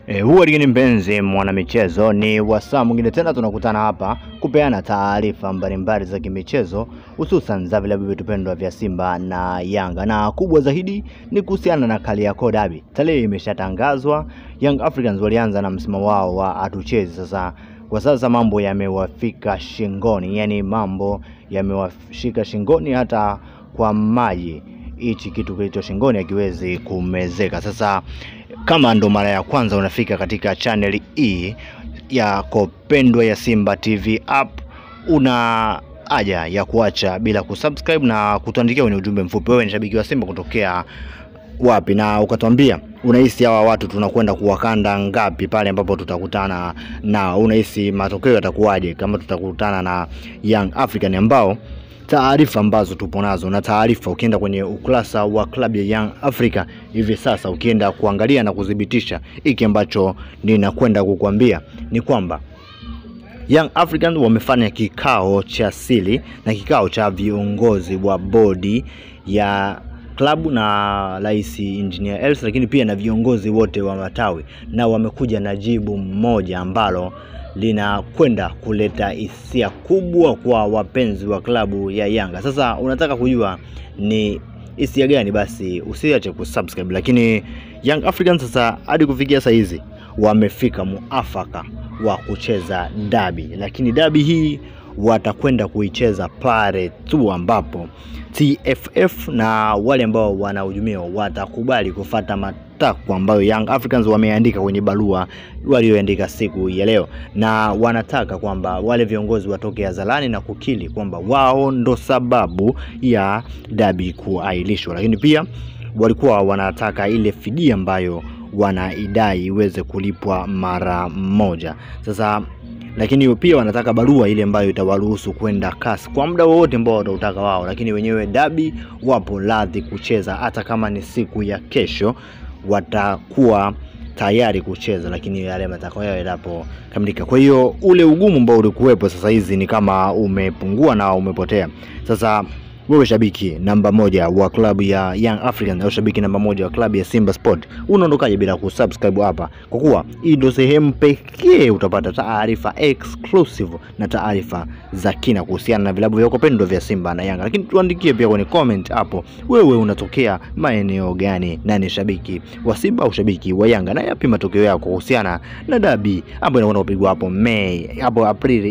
Huwa ligini mpenzi mwana michezo, ni wasaa mwingine tena tunakutana hapa kupeana taarifa mbalimbali za kimichezo, hususan za vilabu vitupendwa vya Simba na Yanga, na kubwa zaidi ni kuhusiana na Kariakoo Derby. Tarehe imeshatangazwa. Young Africans walianza na msimamo wao wa hatuchezi. Sasa kwa sasa mambo yamewafika shingoni, yani mambo yamewashika shingoni hata kwa maji. Hichi kitu kilicho shingoni hakiwezi kumezeka. Sasa kama ndo mara ya kwanza unafika katika channel hii ya kopendwa ya Simba TV app, una haja ya kuacha bila kusubscribe na kutuandikia kwenye ujumbe mfupi wewe ni shabiki wa Simba kutokea wapi, na ukatuambia unahisi hawa watu tunakwenda kuwakanda ngapi pale ambapo tutakutana na unahisi matokeo yatakuwaje kama tutakutana na Young African ambao taarifa ambazo tupo nazo, na taarifa ukienda kwenye ukurasa wa klabu ya Young Africa hivi sasa, ukienda kuangalia na kudhibitisha hiki ambacho ninakwenda kukuambia, ni kwamba Young Africans wamefanya kikao cha siri na kikao cha viongozi wa bodi ya klabu na Rais Engineer Els, lakini pia na viongozi wote wa matawi, na wamekuja na jibu mmoja ambalo linakwenda kuleta hisia kubwa kwa wapenzi wa klabu ya Yanga. Sasa unataka kujua ni hisia gani? Basi usiache kusubscribe. Lakini Young Africans sasa hadi kufikia sasa hizi wamefika muafaka wa kucheza dabi, lakini dabi hii watakwenda kuicheza pale tu ambapo TFF na wale ambao wanahujumiwa watakubali kufuata matakwa ambayo Young Africans wameandika kwenye barua walioandika siku ya leo, na wanataka kwamba wale viongozi watoke hadharani na kukiri kwamba wao ndo sababu ya dabi kuahirishwa. Lakini pia walikuwa wanataka ile fidia ambayo wanaidai iweze kulipwa mara moja. Sasa lakini pia wanataka barua ile ambayo itawaruhusu kwenda kasi kwa muda wowote ambao watautaka wao, lakini wenyewe dabi wapo radhi kucheza hata kama ni siku ya kesho, watakuwa tayari kucheza, lakini yale matakwa yao yanapo kamilika. Kwa hiyo ule ugumu ambao ulikuwepo sasa hizi ni kama umepungua na umepotea. Sasa wewe shabiki namba moja wa klabu ya Young Africans au shabiki namba moja wa klabu ya Simba Sport, unaondokaje bila kusubscribe hapa? Kwa kuwa hii ndio sehemu pekee utapata taarifa exclusive na taarifa za kina kuhusiana na vilabu vya kupendwa vya Simba na Yanga. Lakini tuandikie pia kwenye comment hapo, wewe unatokea maeneo gani, nani shabiki wa Simba au shabiki wa Yanga, na yapi matokeo yako kuhusiana na dabi ambayo inakwenda kupigwa hapo Aprili